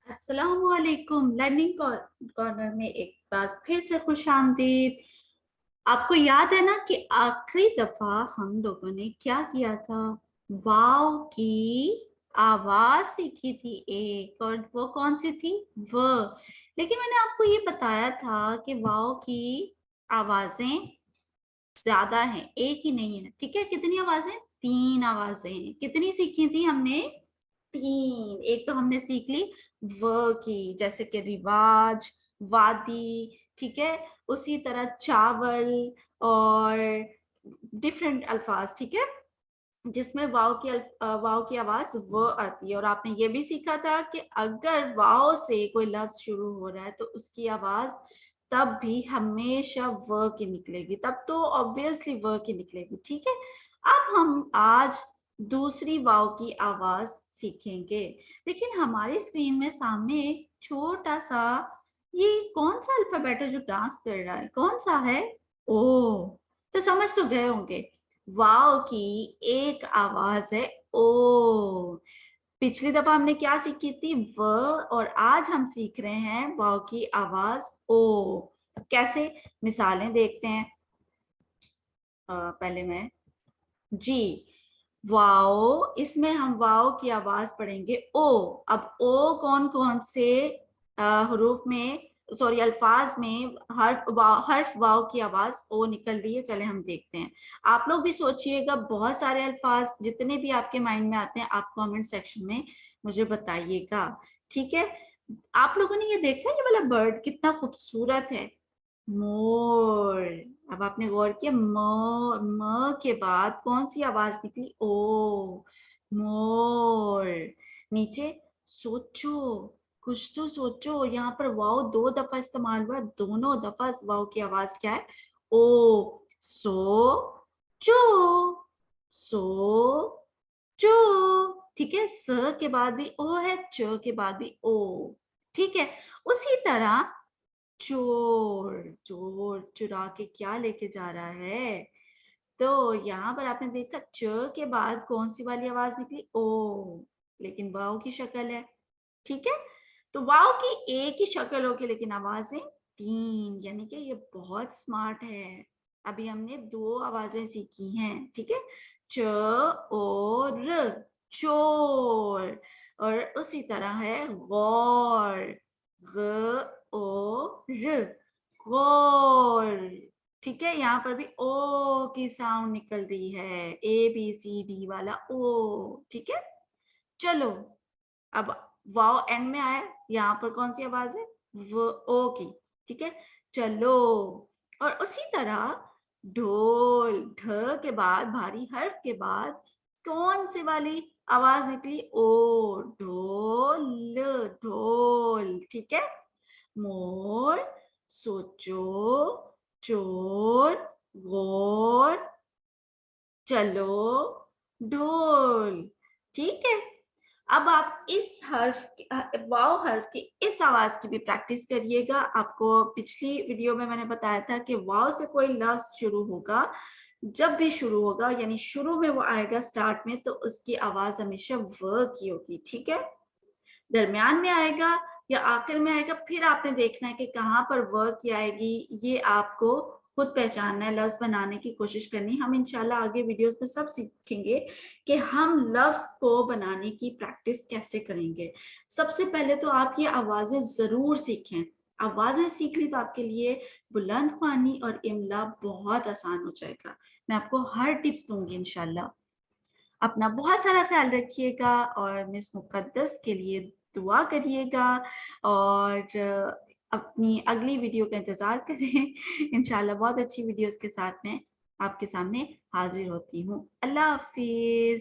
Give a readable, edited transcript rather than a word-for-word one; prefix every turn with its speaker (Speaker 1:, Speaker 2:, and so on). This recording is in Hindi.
Speaker 1: अस्सलामुअलैकुम। लर्निंग कॉर्नर में एक बार फिर से खुशामदीद। आपको याद है ना कि आखिरी दफा हम लोगों ने क्या किया था? वाव की आवाज सीखी थी एक, और वो कौन सी थी? व। लेकिन मैंने आपको ये बताया था कि वाव की आवाजें ज्यादा हैं, एक ही नहीं है। ठीक है, कितनी आवाजें? तीन आवाजें हैं। कितनी सीखी थी हमने? तीन। एक तो हमने सीख ली व की, जैसे कि रिवाज, वादी। ठीक है, उसी तरह चावल और डिफरेंट अल्फाज। ठीक है, जिसमें वाव की आवाज व आती है। और आपने ये भी सीखा था कि अगर वाव से कोई लफ्ज शुरू हो रहा है तो उसकी आवाज तब भी हमेशा व की निकलेगी, तब तो ऑब्वियसली व की निकलेगी। ठीक है, अब हम आज दूसरी वाव की आवाज सीखेंगे। लेकिन हमारी स्क्रीन में सामने एक छोटा सा, ये कौन सा अल्फाबेट है जो डांस कर रहा है? कौन सा है? ओ, तो समझ तो गए होंगे। वाव की एक आवाज है ओ। पिछली दफा हमने क्या सीखी थी? व। और आज हम सीख रहे हैं वाव की आवाज ओ। कैसे? मिसालें देखते हैं। पहले मैं जी, वाओ, इसमें हम वाओ की आवाज पढ़ेंगे ओ। अब ओ कौन कौन से हरूफ में, सॉरी अल्फाज में हर्फ वाओ की आवाज ओ निकल रही है? चले हम देखते हैं। आप लोग भी सोचिएगा, बहुत सारे अल्फाज जितने भी आपके माइंड में आते हैं आप कमेंट सेक्शन में मुझे बताइएगा। ठीक है, आप लोगों ने ये देखा ये वाला बर्ड कितना खूबसूरत है? मोर। अब आपने गौर किया, म के बाद कौन सी आवाज निकली? ओ, मोर। नीचे सोचो, कुछ तो सोचो। यहाँ पर वाव दो दफा इस्तेमाल हुआ, दोनों दफा वाव की आवाज क्या है? ओ। सो चो, सो चो। ठीक है, स के बाद भी ओ है, च के बाद भी ओ। ठीक है, उसी तरह चोर, चोर चुरा के क्या लेके जा रहा है? तो यहाँ पर आपने देखा च के बाद कौन सी वाली आवाज निकली? ओ। लेकिन वाव की शक्ल है। ठीक है, तो वाव की एक ही शक्ल होगी लेकिन आवाजें तीन, यानी कि ये बहुत स्मार्ट है। अभी हमने दो आवाजें सीखी हैं। ठीक है, च और र, चोर। और उसी तरह है गौर, ग ओ र, गौर। ठीक है, यहाँ पर भी ओ की साउंड निकल रही है, ABCD वाला ओ। ठीक है, चलो अब वाव एंड में आया, यहाँ पर कौन सी आवाज है? वो ओ की। ठीक है, चलो। और उसी तरह ढोल, ढ के बाद भारी हर्फ के बाद कौन सी वाली आवाज निकली? ओ, ढोल, ढोल। ठीक है, मोर, सोचो, चोर, गोर, चलो, ढोल। ठीक है, अब आप इस वाव हर्फ की इस आवाज की भी प्रैक्टिस करिएगा। आपको पिछली वीडियो में मैंने बताया था कि वाव से कोई लफ्ज शुरू होगा, जब भी शुरू होगा यानी शुरू में वो आएगा स्टार्ट में, तो उसकी आवाज हमेशा व की होगी। ठीक है, दरमियान में आएगा या आखिर में आएगा, फिर आपने देखना है कि कहाँ पर व की आएगी। ये आपको खुद पहचानना है, लफ्ज बनाने की कोशिश करनी। हम इंशाल्लाह आगे वीडियोस में सब सीखेंगे कि हम लफ्ज को बनाने की प्रैक्टिस कैसे करेंगे। सबसे पहले तो आप ये आवाजें जरूर सीखें। आवाजें सीख ली तो आपके लिए बुलंद ख्वानी और इमला बहुत आसान हो जाएगा। मैं आपको हर टिप्स दूंगी इंशाल्लाह। अपना बहुत सारा ख्याल रखिएगा और मिस मुकद्दस के लिए दुआ करिएगा। और अपनी अगली वीडियो का इंतजार करें। इंशाल्लाह बहुत अच्छी वीडियोस के साथ में आपके सामने हाजिर होती हूँ। अल्लाह हाफिज।